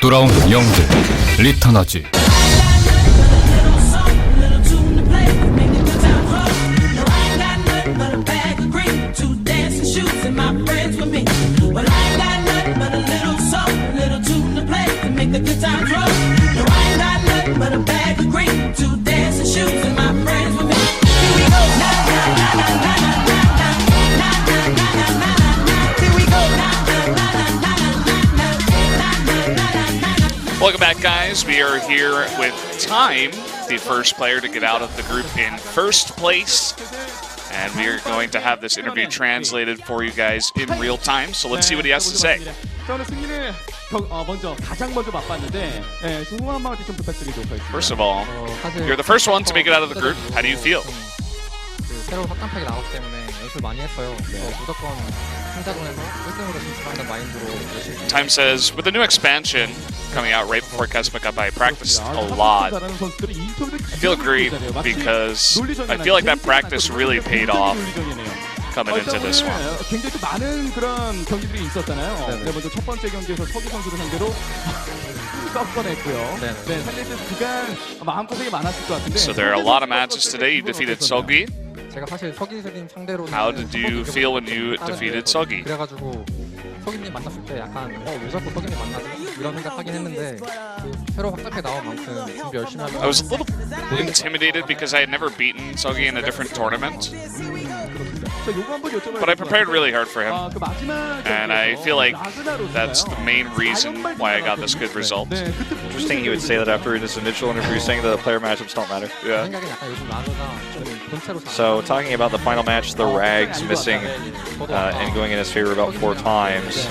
돌아온 영들 리턴하지. Welcome back, guys. We are here with Time, the first player to get out of the group in first place. And we are going to have this interview translated for you guys in real time. So let's see what he has to say. First of all, you're the first one to make it out of the group. How do you feel? 새로 확장팩이 나왔기 때문에 연습을 많이 했어요. 무조건 승자전에서 1등으로 진출한다는 마인드로 열심히. Time says, with the new expansion coming out right before KeSPA, I practiced a lot. I feel great because I feel like that practice really paid off coming into this one. 굉장히 많은 그런 경기들이 있었잖아요. 네, 먼저 첫 번째 경기에서 서구 선수를 상대로 꺾어냈고요. 네, 사실 그간 마음고생이 많았을 것 같은데. So there are a lot of matches today. You defeated seogui. 제가 사실 서기님 상대로 How did you feel when you defeated seogui? 그래가지고 서기님 만났을 때 약간 왜 자꾸 서기님 만나지? 이런 생각하긴 했는데 새로 확장팩 나온 만큼 준비 열심히 하면. I was a little intimidated because I had never beaten seogui in a different tournament. But I prepared really hard for him, and I feel like that's the main reason why I got this good result. Interesting he would say that after this initial interview, saying that the player matchups don't matter. Yeah. So talking about the final match, the Rags missing and going in his favor about 4 times.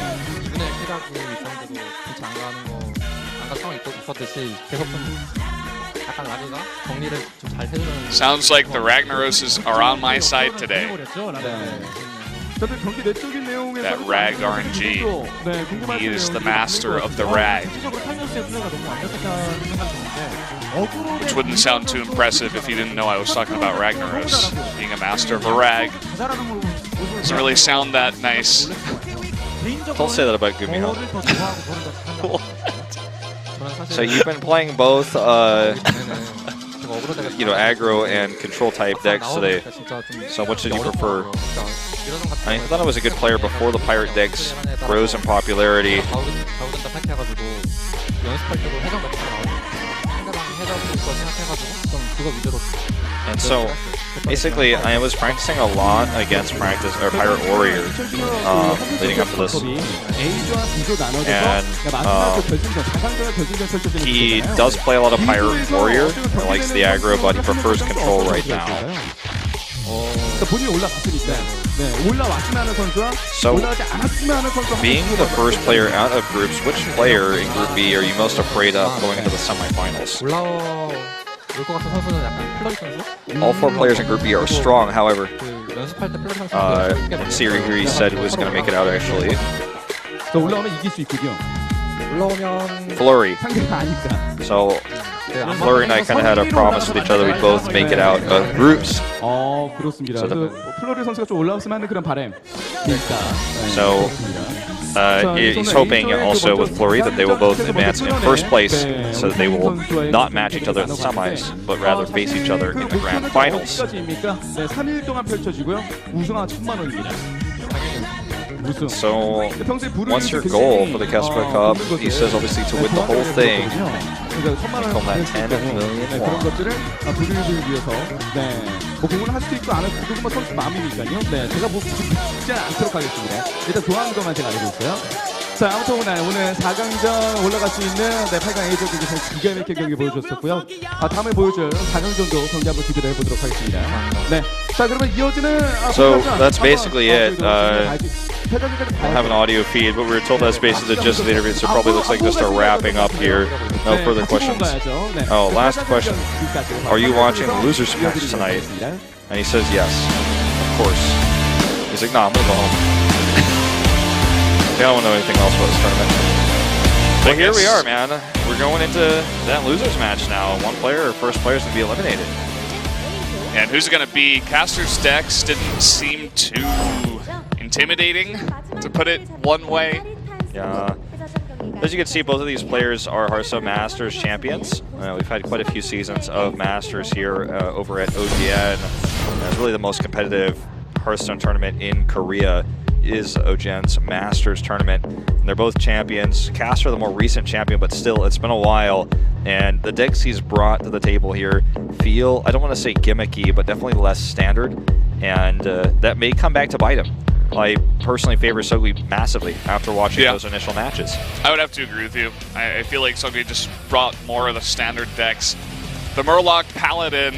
Sounds like the Ragnaroses are on my side today. That Rag RNG. He is the master of the Rag. Which wouldn't sound too impressive if you didn't know I was talking about Ragnaros. Being a master of a Rag doesn't really sound that nice. Don't say that about Gumiho. So you've been playing both, you know, aggro and control type decks today. So which did you prefer? I thought I was a good player before the pirate decks rose in popularity. And so basically I was practicing a lot against Pirate Warrior leading up to this. And he does play a lot of Pirate Warrior. He likes the aggro, but he prefers control right now. So, being the first player out of groups, which player in Group B are you most afraid of going into the semifinals? All 4 players in Group B are strong, however, Siri here he said was going to make it out actually. Flurry. So, Flurry and I kind of had a promise with each other we'd both make it out of groups. So he's hoping also with Flurry that they will both advance in first place so that they will not match each other in the semis, but rather face each other in the grand finals. So, what's your goal for the KeSPA Cup? He says obviously to win the whole thing. From that 10 million won. 자, 아무튼 오늘 4강전 올라갈 수 있는 8강 A조 경기에서 기가 막힌 경기 보여줬었고요. 다음에 보여줄 4강전도 경기 한번 기대를 해보도록 하겠습니다. 네, 자 그러면 이어지는 So that's basically it. I don't have an audio feed, but we were told that's basically the gist of the interview, so it probably looks like just a wrapping up here. No further questions. Oh, last question. Are you watching the losers match tonight? And he says yes, of course. He's like, nah, I'm gonna go home. I don't know anything else about this tournament. But here we are, man. We're going into that losers match now. One player or first player is going to be eliminated. And who's it going to be? Caster's decks didn't seem too intimidating, to put it one way. Yeah. as you can see, both of these players are Hearthstone Masters champions. We've had quite a few seasons of Masters here over at OGN. It's really the most competitive Hearthstone tournament in Korea is OGN's Masters tournament. And they're both champions. KeSPA, the more recent champion, but still, it's been a while. And the decks he's brought to the table here feel, I don't want to say gimmicky, but definitely less standard. And that may come back to bite him. I personally favor seogui massively after watching those initial matches. I would have to agree with you. I feel like seogui just brought more of the standard decks. The Murloc Paladin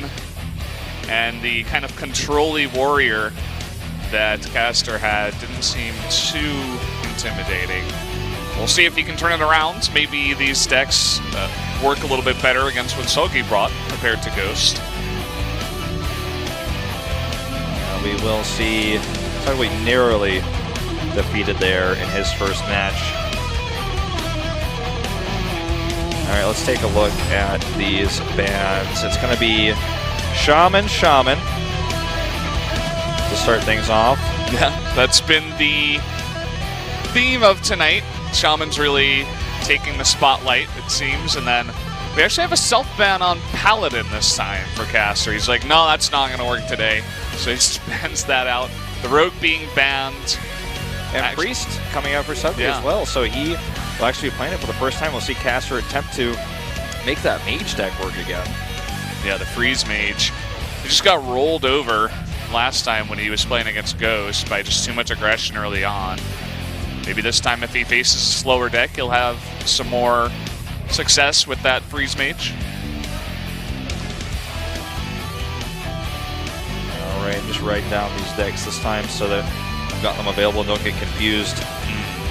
and the kind of control-y warrior that Caster had didn't seem too intimidating. We'll see if he can turn it around. Maybe these decks work a little bit better against what seogui brought compared to Ghost. We will see seogui narrowly defeated there in his first match. All right, let's take a look at these bans. It's going to be Shaman to start things off. Yeah, that's been the theme of tonight. Shaman's really taking the spotlight, it seems, and then we actually have a self-ban on Paladin this time for Caster. He's like, no, that's not going to work today. So he just bans that out. The Rogue being banned. And Priest coming out for seogui as well. So he will actually be playing it for the first time. We'll see Caster attempt to make that mage deck work again. Yeah, the Freeze Mage. He just got rolled over last time when he was playing against Ghost by just too much aggression early on. Maybe this time if he faces a slower deck, he'll have some more success with that Freeze Mage. All right, just writing down these decks this time so that I've got them available and don't get confused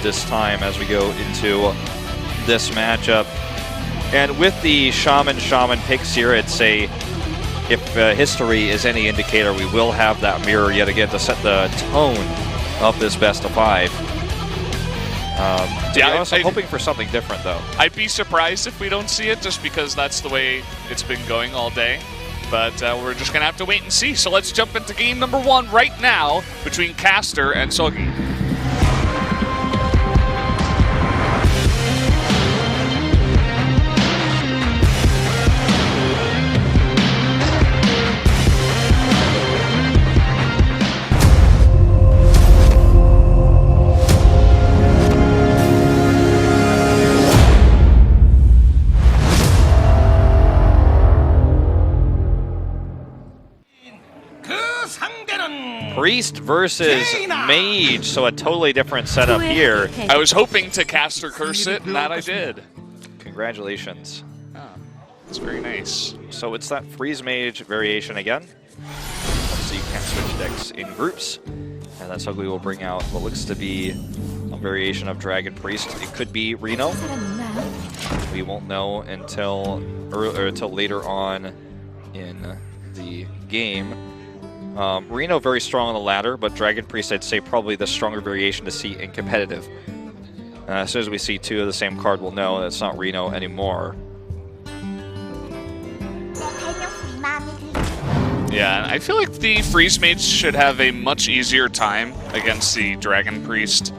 this time as we go into this matchup. And with the Shaman picks here, it's a, if history is any indicator, we will have that mirror yet again to set the tone of this best of 5. To be honest, I'm hoping for something different, though. I'd be surprised if we don't see it, just because that's the way it's been going all day. But we're just going to have to wait and see. So let's jump into game number 1 right now between Caster and seogui. Priest versus Mage, so a totally different setup here. I was hoping to Caster curse it, and that I did. Congratulations. Oh, that's very nice. So it's that Freeze Mage variation again. Obviously, you can't switch decks in groups. And then seogui will bring out what looks to be a variation of Dragon Priest. It could be Reno. We won't know until later on in the game. Reno very strong on the ladder, but Dragon Priest I'd say probably the stronger variation to see in competitive. As soon as we see 2 of the same card, we'll know that it's not Reno anymore. Yeah, I feel like the Freeze Mage should have a much easier time against the Dragon Priest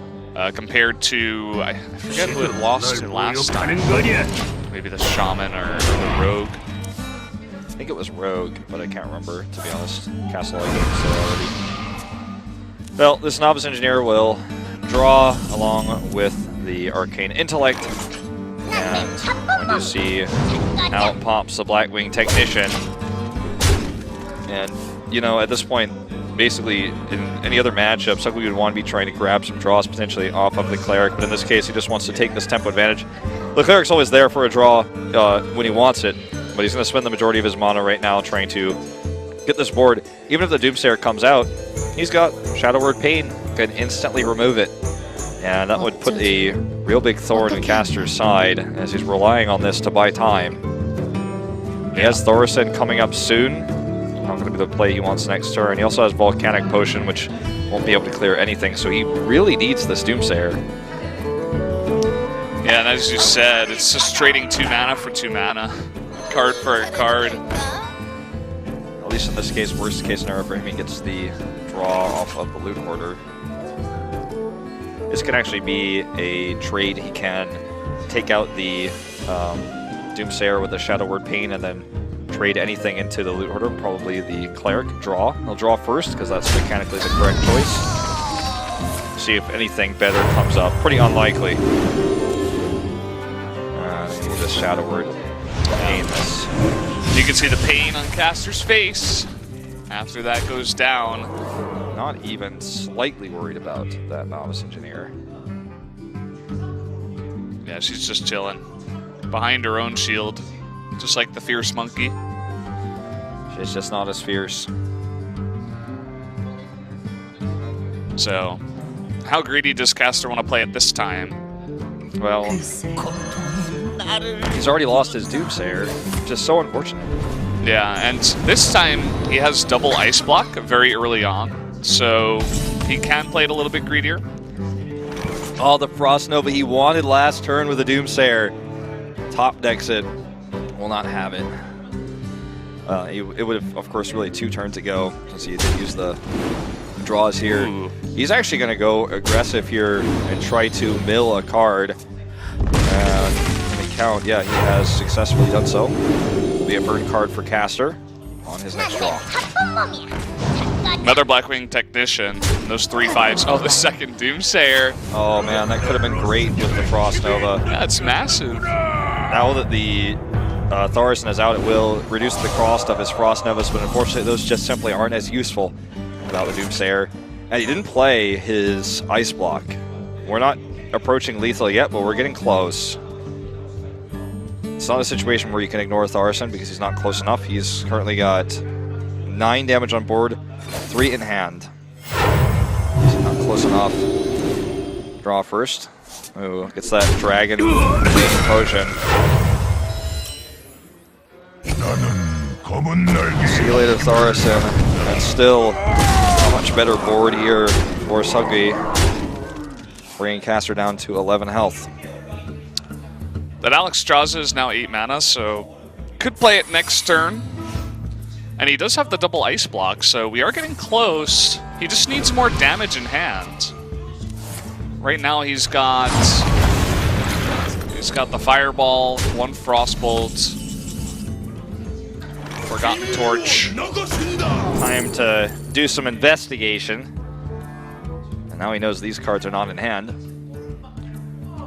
compared to, I forget who it lost to last time. Maybe the Shaman or the Rogue. I think it was Rogue, but I can't remember, to be honest. Castle games there already. Well, this Novice Engineer will draw along with the Arcane Intellect. And when you see out pops the Blackwing Technician. And, you know, at this point, basically, in any other matchup, seogui would want to be trying to grab some draws potentially off of the Cleric, but in this case, he just wants to take this tempo advantage. The Cleric's always there for a draw when he wants it, but he's going to spend the majority of his mana right now trying to get this board. Even if the Doomsayer comes out, he's got Shadow Word Pain, can instantly remove it. And that would put a real big thorn in Caster's side as he's relying on this to buy time. He has Thaurissan coming up soon. Not going to be the play he wants next turn. He also has Volcanic Potion, which won't be able to clear anything, so he really needs this Doomsayer. Yeah, and as you said, it's just trading 2 mana for 2 mana. Card for a card. At least in this case, worst case scenario for him, he gets the draw off of the Loot Hoarder. This can actually be a trade he can take out the Doomsayer with the Shadow Word Pain and then trade anything into the loot order. Probably the Cleric draw. He'll draw first because that's mechanically the correct choice. See if anything better comes up. Pretty unlikely. This Shadow Word Pain this. You can see the pain on Caster's face after that goes down. Not even slightly worried about that Novice Engineer. Yeah, she's just chilling behind her own shield, just like the Fierce Monkey. She's just not as fierce. So, how greedy does Caster want to play at this time? Well, he's already lost his Doomsayer, just so unfortunate. Yeah, and this time he has double Ice Block very early on, so he can play it a little bit greedier. Oh, the Frost Nova he wanted last turn with the Doomsayer. Top decks it, will not have it. It would have, of course, really 2 turns ago, since he did use the draws here. Ooh. He's actually going to go aggressive here and try to mill a card. And count, yeah, he has successfully done so. Will be a burn card for Caster on his next draw. Another Blackwing Technician. Those 3/5s. Oh, the second Doomsayer. Oh man, that could have been great with the Frost Nova. That's massive. Now that the Thaurissan is out, it will reduce the cost of his Frost Novas, but unfortunately those just simply aren't as useful without the Doomsayer. And he didn't play his Ice Block. We're not approaching lethal yet, but we're getting close. It's not a situation where you can ignore Thaurissan because he's not close enough. He's currently got 9 damage on board, 3 in hand. He's not close enough. Draw first. Ooh, gets that Dragon Potion. See you later, Thaurissan. And still a much better board here for seogui, bringing Caster down to 11 health. That Alexstrasza is now 8 mana, so could play it next turn. And he does have the double Ice Block, so we are getting close. He just needs more damage in hand. Right now he's got the Fireball, 1 Frostbolt, Forgotten Torch. Time to do some investigation. And now he knows these cards are not in hand.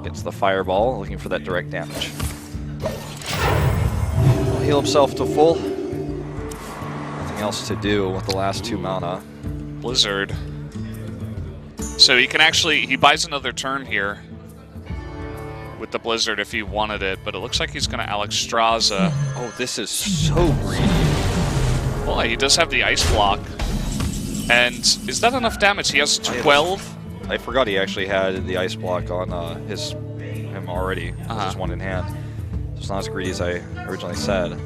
Gets the Fireball, looking for that direct damage. He'll heal himself to full. Nothing else to do with the last 2 mana. Blizzard. So he can actually, he buys another turn here with the Blizzard if he wanted it, but it looks like he's going to Alexstrasza. Oh, this is so greedy. Well, he does have the Ice Block. And is that enough damage? He has 12. I forgot he actually had the Ice Block on him already. Just 1 in hand. So it's not as greedy as I originally said.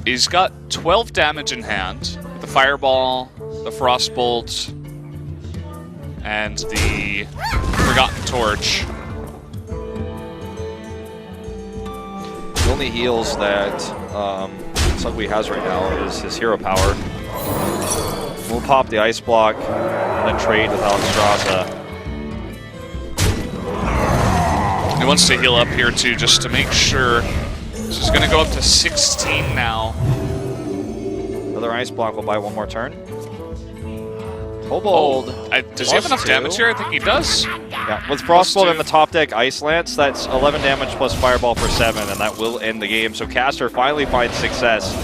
He's got 12 damage in hand. The Fireball, the Frostbolt, and the Forgotten Torch. The only heals that seogui has right now is his Hero Power. We'll pop the Ice Block and then trade with Alexstrasza. He wants to heal up here too, just to make sure. So he's going to go up to 16 now. Another Ice Block will buy 1 more turn. Kobold. Does he have enough damage here? I think he does. Yeah, with Frostbolt in the top deck Ice Lance, that's 11 damage plus Fireball for 7, and that will end the game. So Caster finally finds success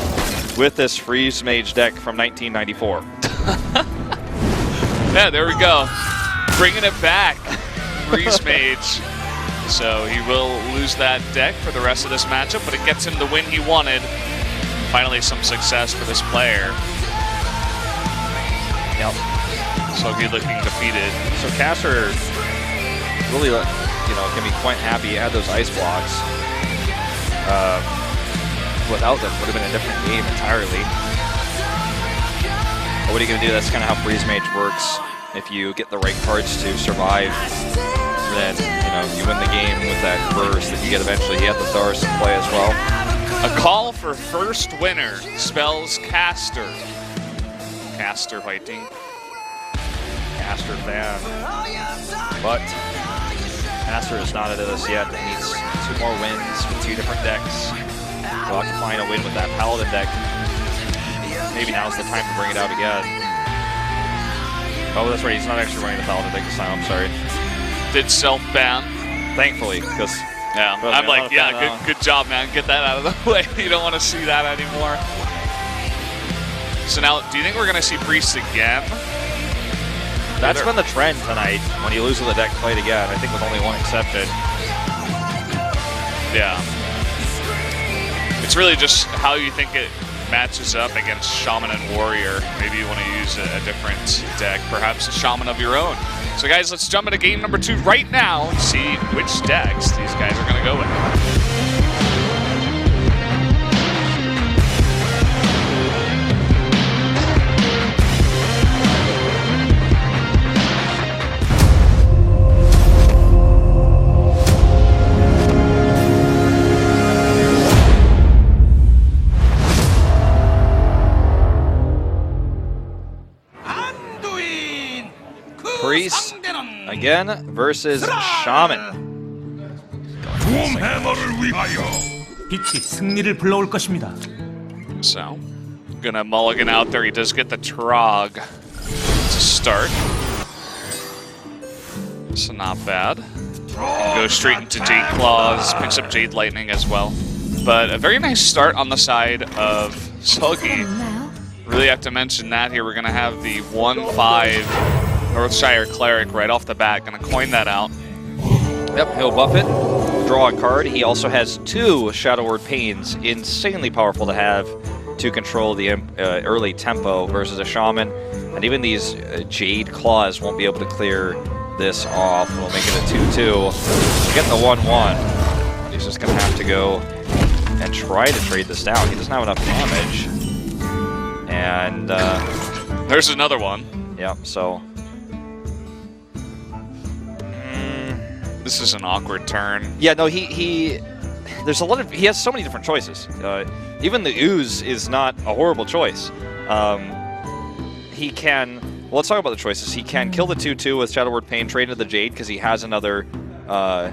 with this Freeze Mage deck from 1994. Yeah, there we go. Bringing it back. Freeze Mage. So he will lose that deck for the rest of this matchup, but it gets him the win he wanted. Finally some success for this player. Yep. seogui looking defeated. So Caster really, can be quite happy he had those Ice Blocks. Without them, would have been a different game entirely. But what are you going to do? That's kind of how Freeze Mage works. If you get the right cards to survive, then you win the game with that burst that you get eventually. He had the Thaurissan play as well. A call for first winner spells Caster. Caster fighting. Caster fan. But Master is not into this yet. He needs 2 more wins with 2 different decks. He'll have to find a win with that Paladin deck. Maybe now's the time to bring it out again. Oh, that's right. He's not actually running the Paladin deck this time. I'm sorry. Did self-ban. Thankfully, because... Yeah, I'm like, yeah, good job, man. Get that out of the way. You don't want to see that anymore. So now, do you think we're going to see Priest again? That's been the trend tonight. When you lose with the deck played again, I think with only one exception. Yeah. It's really just how you think it matches up against Shaman and Warrior. Maybe you want to use a different deck, perhaps a Shaman of your own. So guys, let's jump into game number 2 right now and see which decks these guys are going to go with. Priest again versus Shaman. 빛이 승리를 불러올 것입니다. So, gonna mulligan out there. He does get the Trog to start. So not bad. Go straight into Jade Claws, picks up Jade Lightning as well. But a very nice start on the side of seogui. Really have to mention that here. We're gonna have the 1/5 Northshire Cleric right off the bat. Gonna coin that out. Yep, he'll buff it, draw a card. He also has 2 Shadow Word Pains, insanely powerful to have to control the early tempo versus a Shaman. And even these Jade Claws won't be able to clear this off. We'll make it a 2/2. To get the 1/1, he's just gonna have to go and try to trade this down. He doesn't have enough damage. And there's another one. Yep, so this is an awkward turn. yeah, no, there's a lot of, he has so many different choices. Even the Ooze is not a horrible choice. He can, well, let's talk about the choices. He can kill the 2/2 with Shadow Word Pain, trade into the Jade because he has another, well,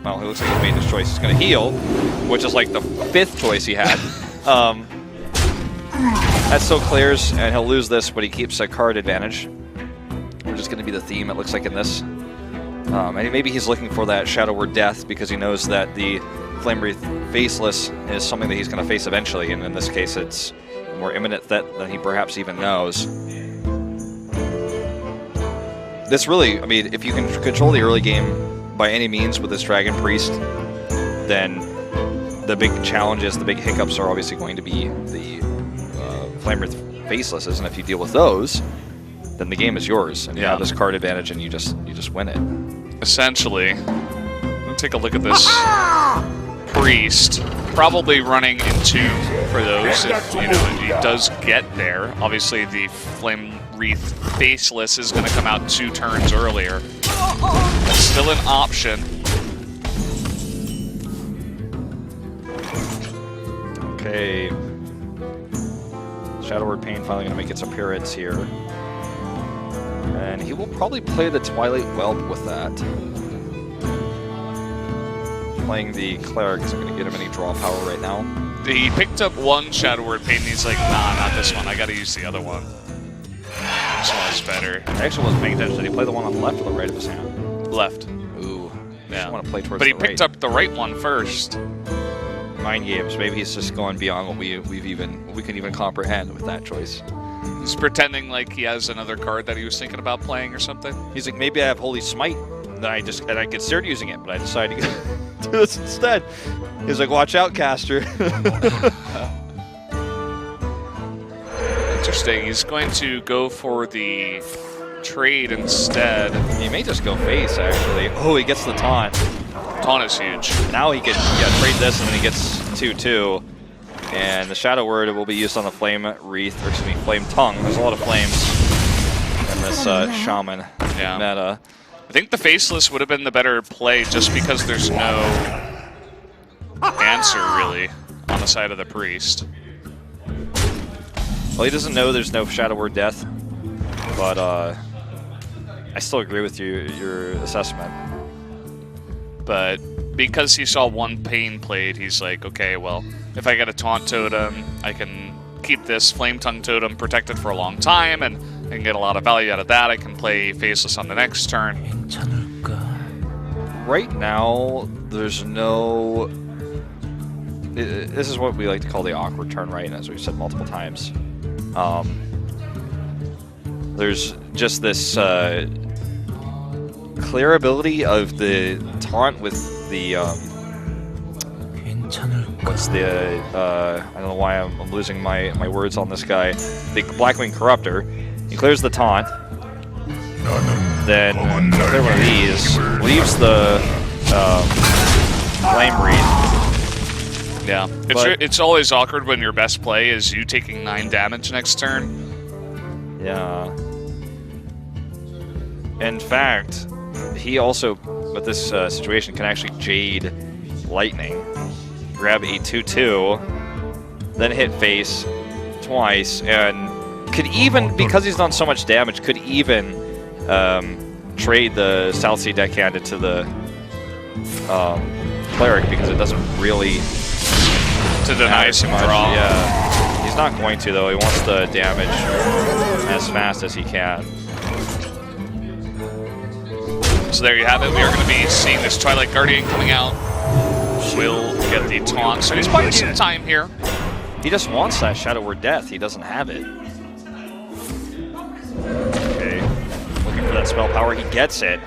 it looks like he's made his choice. He's going to heal, which is like the 5th choice he had. That still clears, and he'll lose this, but he keeps a card advantage, which is going to be the theme, it looks like, in this. And maybe he's looking for that Shadow Word Death because he knows that the Flame Wreath Faceless is something that he's going to face eventually, and in this case it's a more imminent threat than he perhaps even knows. This really, I mean, if you can control the early game by any means with this Dragon Priest, then the big challenges, the big hiccups are obviously going to be the Flame Wreath Facelesses, and if you deal with those, then the game is yours, and you have this card advantage, and you just win it. Essentially, let's take a look at this Priest. Probably running into for those if he does get there. Obviously, the Flame Wreath Faceless is going to come out 2 turns earlier. That's still an option. Okay. Shadow Word Pain finally going to make its appearance here. And he will probably play the Twilight Whelp with that. Playing the Cleric isn't going to get him any draw power right now. He picked up 1 Shadow Word Pain and he's like, nah, not this one. I got to use the other one. This one is better. I actually wasn't paying attention. Did he play the one on the left or the right of his hand? Left. Ooh. Yeah. Just want to play towards but he the picked right. up the right one first. Mind games. Maybe he's just going beyond what we can even comprehend with that choice. He's pretending like he has another card that he was thinking about playing or something. He's like, maybe I have Holy Smite, and I considered using it, but I decided to do this instead. He's like, watch out, caster. Interesting. He's going to go for the trade instead. He may just go face, actually. Oh, he gets the taunt. Taunt is huge. Now he can trade this, and then he gets 2/2. And the Shadow Word will be used on the Flame Wreath, or excuse me, Flame Tongue. There's a lot of flames in this Shaman meta. I think the Faceless would have been the better play just because there's no answer, really, on the side of the Priest. Well, he doesn't know there's no Shadow Word Death, but I still agree with your assessment. but because he saw one Pain played, he's like, okay, well, if I get a Taunt Totem, I can keep this Flame Tongue Totem protected for a long time and get a lot of value out of that. I can play Faceless on the next turn. Right now, there's no... This is what we like to call the awkward turn, right? As we've said multiple times. There's just this clear ability of the taunt with the... what's the... I don't know why I'm losing my words on this guy. The Blackwing Corruptor. He clears the taunt. Then clear one of these. Leaves the Flame Breed. Yeah, it's always awkward when your best play is you taking 9 damage next turn. Yeah. In fact, he also, with this situation, can actually Jade Lightning, grab a 2/2, then hit face twice, and could even, because he's done so much damage, could even trade the South Sea Deckhand into the Cleric because it doesn't really... To deny some draw. Yeah, he's not going to though. He wants the damage as fast as he can. So there you have it. We are going to be seeing this Twilight Guardian coming out. Will get the taunt, so he's buying some time here. He just wants that Shadow Word Death. He doesn't have it. Okay, looking for that spell power. He gets it.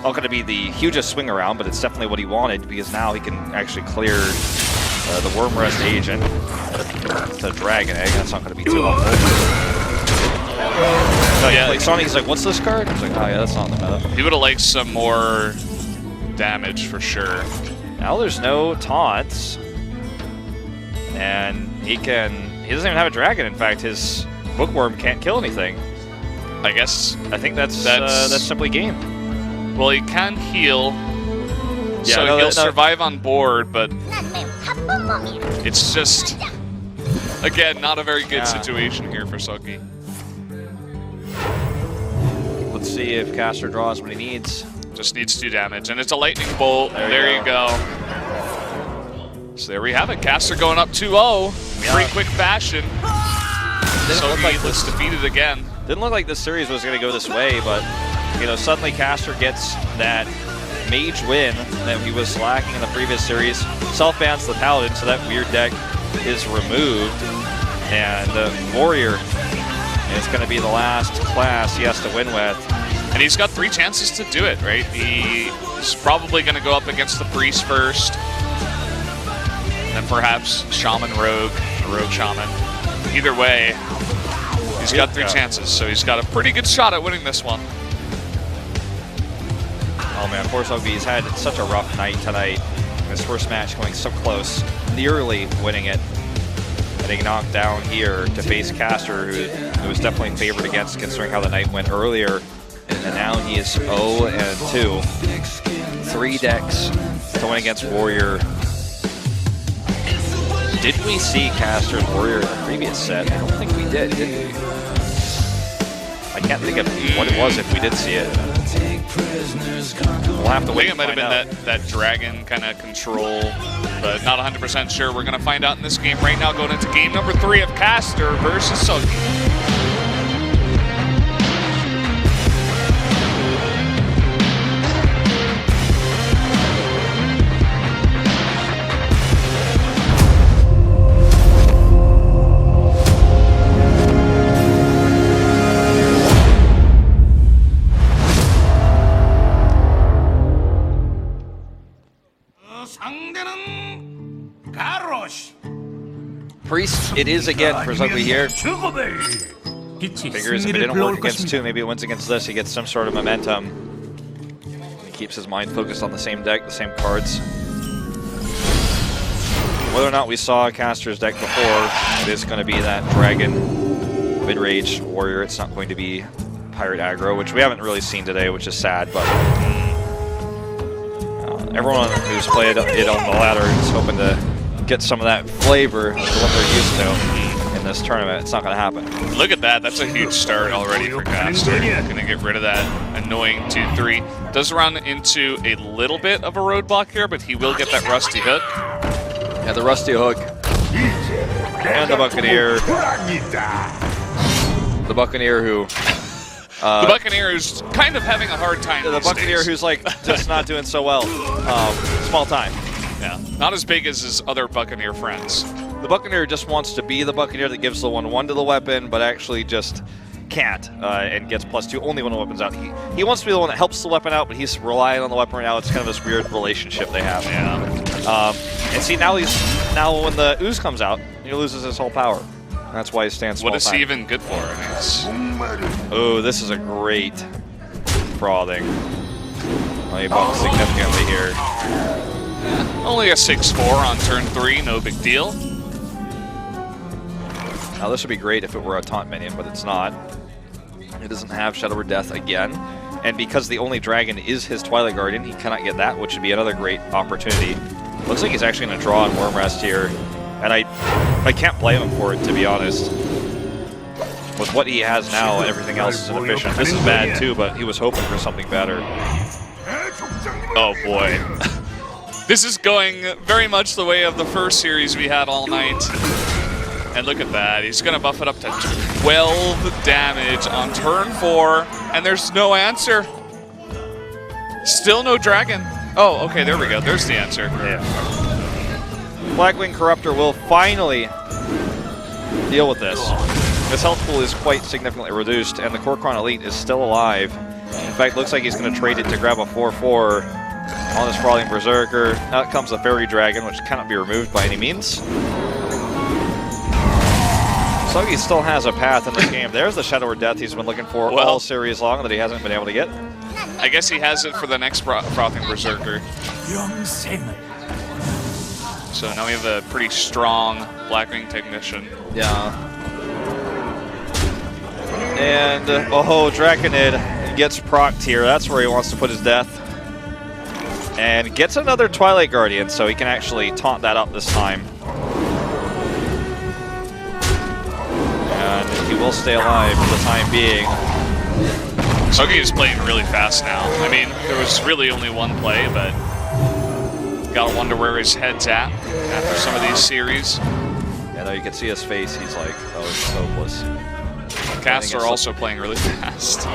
Not going to be the hugest swing around, but it's definitely what he wanted because now he can actually clear the Worm Rest Agent to Dragon Egg. That's not going to be too helpful. Yeah, like Sonic's like, what's this card? I was like, oh yeah, that's not in the meta. He would have liked some more damage for sure. Now there's no taunts, and he doesn't even have a dragon. In fact, his Bookworm can't kill anything. I think that's simply game. Well, he can heal, yeah, so he'll survive on board, but it's just, again, not a very good situation here for Seogui. Let's see if Caster draws what he needs. Just needs 2 damage, and it's a Lightning Bolt. There you go. So there we have it. Caster going up 2-0. Pretty quick fashion. Seogui was defeated again. Didn't look like this series was going to go this way, but you know, suddenly Caster gets that Mage win that he was lacking in the previous series. Self-bans the Paladin, so that weird deck is removed. And Warrior is going to be the last class he has to win with. And he's got 3 chances to do it, right? He's probably going to go up against the Priest first. And perhaps Shaman Rogue, or Rogue Shaman. Either way, he's got 3 chances, so he's got a pretty good shot at winning this one. Oh man, poor Seogui, he's had such a rough night tonight. His first match going so close, nearly winning it. Getting knocked down here to face Caster, who was definitely favored against considering how the night went earlier. And now he is 0-2. 3 decks to win against Warrior. Did we see Caster's Warrior in the previous set? I don't think we did we? I can't think of what it was if we did see it. We'll have to wait. I think it might have been that dragon kind of control, but not 100% sure. We're going to find out in this game right now, going into game number 3 of Caster versus Seogui. Priest, it is again for Seogui here. Figures if it didn't work against 2, maybe it wins against this. He gets some sort of momentum. He keeps his mind focused on the same deck, the same cards. Whether or not we saw Caster's deck before, it is going to be that Dragon mid-range Warrior. It's not going to be Pirate aggro, which we haven't really seen today, which is sad, but everyone who's played it on the ladder is hoping to get some of that flavor of what they're used to in this tournament. It's not going to happen. Look at that. That's a huge start already for Caster. Going to get rid of that annoying 2-3. Does run into a little bit of a roadblock here, but he will get that rusty hook. Yeah, the rusty hook. And the Buccaneer. The Buccaneer who... the Buccaneer is kind of having a hard time. The Buccaneer days. who's like just not doing so well. Small time. Yeah, not as big as his other Buccaneer friends. The Buccaneer just wants to be the Buccaneer that gives the 1-1 to the weapon, but actually just can't and gets +2 only when the weapon's out. He wants to be the one that helps the weapon out, but he's relying on the weapon right now. It's kind of this weird relationship they have. Yeah. And see, now when the ooze comes out, he loses his whole power. That's why he stands small What is time. he even good for? I mean, Oh, this is a great frothing. Oh, he bumped significantly here. only a 6-4 on turn 3, no big deal. Now this would be great if it were a taunt minion, but it's not. It doesn't have Shadow or Death again. And because the only dragon is his Twilight Guardian, he cannot get that, which would be another great opportunity. Looks like he's actually going to draw on Worm Rest here. And I can't blame him for it, to be honest. With what he has now, everything else is inefficient. This is bad too, but he was hoping for something better. Oh boy. This is going very much the way of the first series we had all night. And look at that, he's going to buff it up to 12 damage on turn 4, and there's no answer. Still no dragon. Oh, okay, there we go. There's the answer. Yeah. Blackwing Corruptor will finally deal with this. His health pool is quite significantly reduced, and the Korkron Elite is still alive. In fact, looks like he's going to trade it to grab a 4/4 on this Sprawling Berserker. Out comes the Fairy Dragon, which cannot be removed by any means. Seogui still has a path in this game. There's the Shadow or Death he's been looking for all series long that he hasn't been able to get. I guess he has it for the next Frothing Berserker. So now we have a pretty strong Blackwing Technician. Yeah. And, oh, Draconid gets procced here. That's where he wants to put his death. And gets another Twilight Guardian, so he can actually taunt that up this time. And he will stay alive for the time being. Seogui is playing really fast now. I mean, there was really only one play, but gotta wonder where his head's at after some of these series. Yeah, no, you can see his face. He's like, oh, it's hopeless. Caster also playing really fast.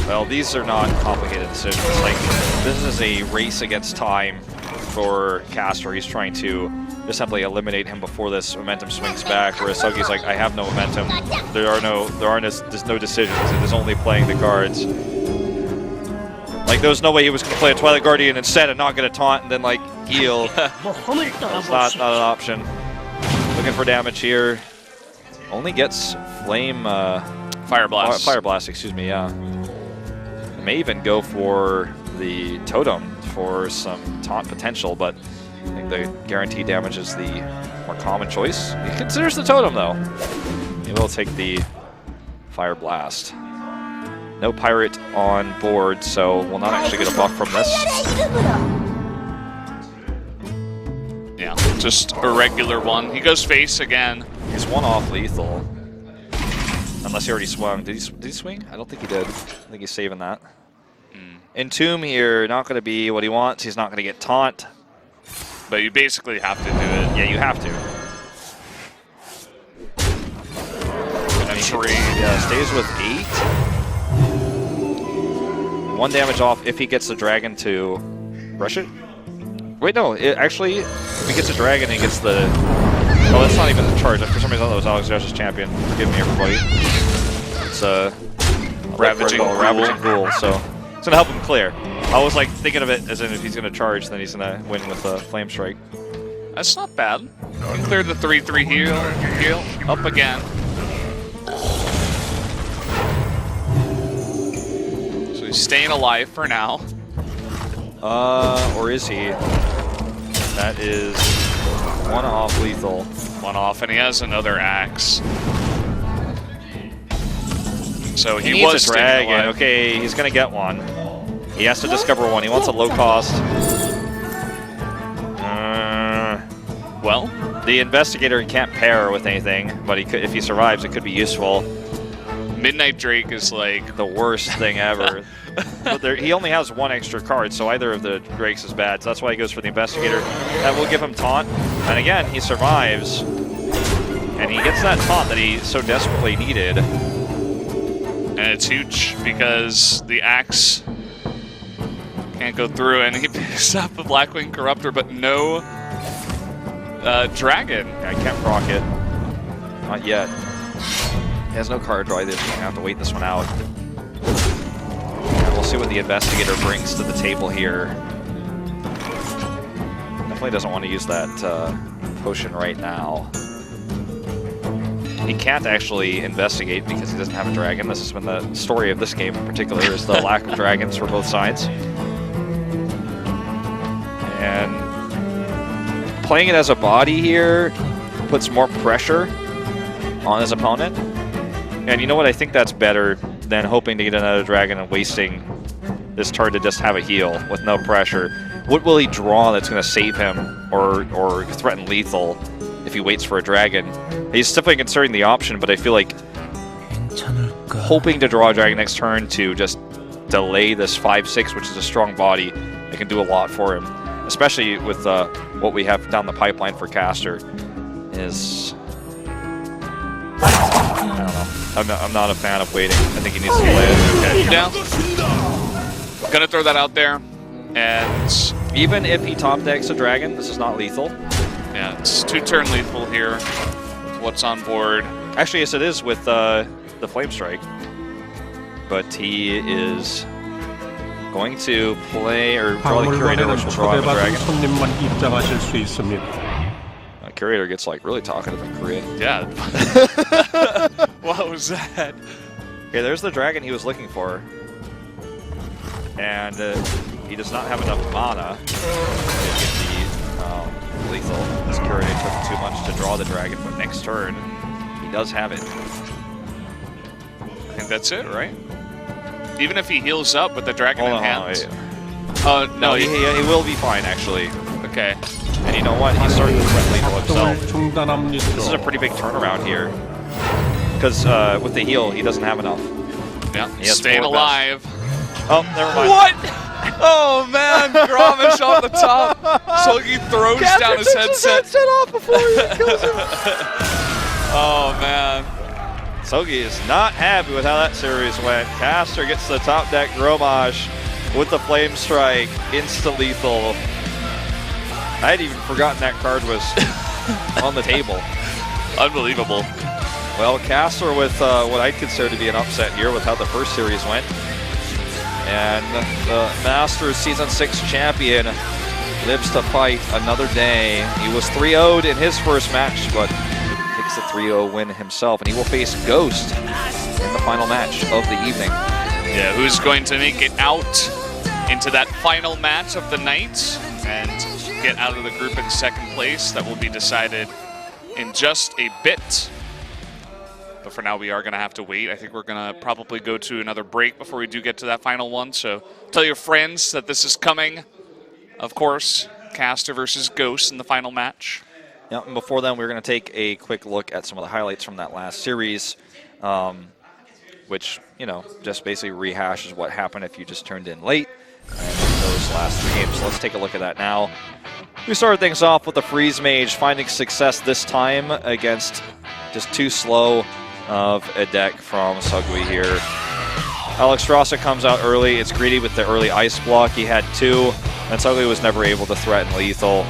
Well, these are not complicated decisions. Like, this is a race against time for Caster. He's trying to just simply eliminate him before this momentum swings back, whereas Seogui's like, I have no momentum. There's no decisions. It is only playing the cards. Like, there was no way he was going to play a Twilight Guardian instead and not get a taunt and then, like, heal. That's not an option. Looking for damage here. Only gets Flame... Fire Blast. Fire Blast, excuse me, yeah. May even go for the Totem for some taunt potential, but I think the guaranteed damage is the more common choice. He considers the Totem, though. He will take the Fire Blast. No Pirate on board, so we'll not actually get a buff from this. Yeah, just a regular one. He goes face again. He's one off lethal. Unless he already swung. Did he swing? I don't think he did. I think he's saving that. Entomb here, not going to be what he wants. He's not going to get taunt. But you basically have to do it. Yeah, you have to. And trade. Yeah, stays with 8. 1 damage off if he gets the dragon to rush it. Wait, no. Actually, if he gets a dragon, he gets the... Oh, that's not even the charge. For some reason, I thought that was Alex Josh's champion. Forgive me, everybody. It's a Ravaging Ghoul, so it's going to help him clear. I was like thinking of it as in if he's going to charge, then he's going to win with a Flame Strike. That's not bad. He cleared the 3/3 heal. Up again. So he's staying alive for now. Or is he? That is 1 off lethal. 1 off, and he has another axe. So he needs was a dragon. Okay, he's going to get one. He has to discover one. He wants a low cost. Well, the investigator can't pair with anything, but he could, if he survives, it could be useful. Midnight Drake is like the worst thing ever. But he only has one extra card, so either of the Drakes is bad. So that's why he goes for the Investigator. That will give him taunt. And again, he survives. And he gets that taunt that he so desperately needed. And it's huge because the Axe can't go through, and he picks up the Blackwing Corruptor, but no Dragon. I can't proc it. Not yet. He has no card draw either, so he's going to have to wait this one out. And we'll see what the Investigator brings to the table here. Definitely doesn't want to use that potion right now. He can't actually investigate because he doesn't have a dragon. This has been the story of this game in particular, is the lack of dragons for both sides. And playing it as a body here puts more pressure on his opponent. And you know what? I think that's better than hoping to get another dragon and wasting this turn to just have a heal with no pressure. What will he draw that's going to save him or threaten lethal if he waits for a dragon? He's definitely considering the option, but I feel like hoping to draw a dragon next turn to just delay this 5-6, which is a strong body, it can do a lot for him. Especially with what we have down the pipeline for Caster is... I don't know. I'm not a fan of waiting. I think he needs to delay it. Okay. Down. Gonna throw that out there. And even if he top decks a dragon, this is not lethal. Yeah, it's 2-turn lethal here with what's on board. Actually, yes, it is with the Flame Strike. But he is going to play or draw the Curator, which will draw him a dragon. Curator gets like really talkative in Korean. Yeah. What was that? Okay, there's the dragon he was looking for. And he does not have enough mana to get the lethal. This Curator took too much to draw the dragon, but next turn, he does have it. I think that's it, right? Even if he heals up with the dragon in hand. Oh, no, he will be fine, actually. Okay. And you know what? He's starting to threat lethal himself. This is a pretty big turnaround here. Because with the heal, he doesn't have enough. Yeah, staying alive. Oh, never mind. What? Oh, man. Grommash off the top. Seogui throws down his headset. Off before he kills him. Oh, man. Seogui is not happy with how that series went. Caster gets the top deck Grommash with the Flame Strike. Insta-lethal. I had even forgotten that card was on the table. Unbelievable. Well, Caster with what I'd consider to be an upset here with how the first series went. And the Masters Season 6 champion lives to fight another day. He was 3-0'd in his first match, but takes a 3-0 win himself. And he will face Ghost in the final match of the evening. Yeah, who's going to make it out into that final match of the night and get out of the group in second place? That will be decided in just a bit. But for now, we are going to have to wait. I think we're going to probably go to another break before we do get to that final one. So tell your friends that this is coming. Of course, Caster versus Ghost in the final match. Yeah, and before then, we're going to take a quick look at some of the highlights from that last series, which, you know, just basically rehashes what happened if you just turned in late and those last 3 games. So let's take a look at that now. We started things off with the Freeze Mage finding success this time against just too slow of a deck from Seogui here. Alexstrasza comes out early. It's greedy with the early ice block. He had 2, and Seogui was never able to threaten lethal.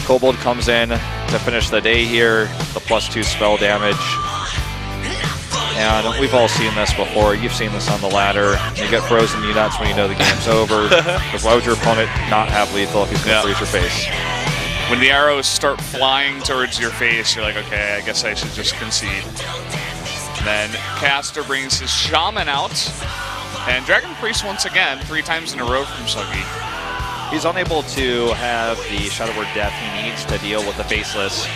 Kobold comes in to finish the day here, the +2 spell damage. And we've all seen this before. You've seen this on the ladder. You get frozen nuts when you know the game's over. Because why would your opponent not have lethal if he's going to freeze your face? When the arrows start flying towards your face, you're like, okay, I guess I should just concede. And then Caster brings his Shaman out. And Dragon Priest once again, 3 times in a row from Seogui. He's unable to have the Shadow Word Death he needs to deal with the Faceless,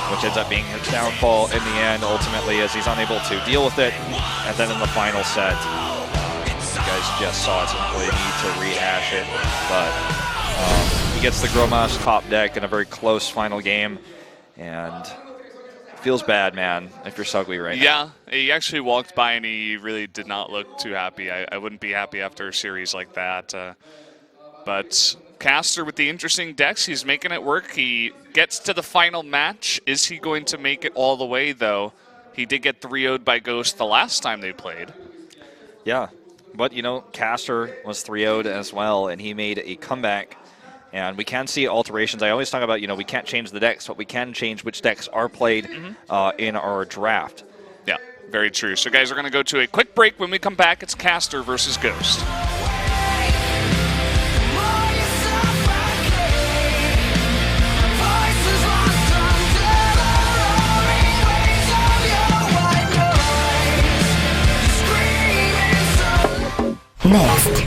which ends up being his downfall in the end, ultimately, as he's unable to deal with it. And then in the final set, you guys just saw it, so don't really need to rehash it. But he gets the Grommash top deck in a very close final game. And Feels bad, man, if you're Seogui right now. Yeah, he actually walked by and he really did not look too happy. I wouldn't be happy after a series like that. But Caster with the interesting decks, he's making it work. He gets to the final match. Is he going to make it all the way, though? He did get 3-0'd by Ghost the last time they played. Yeah, but, you know, Caster was 3-0'd as well, and he made a comeback. And we can see alterations. I always talk about, you know, we can't change the decks, but we can change which decks are played in our draft. Yeah, very true. So, guys, we're going to go to a quick break. When we come back, it's Caster versus Ghost. Next.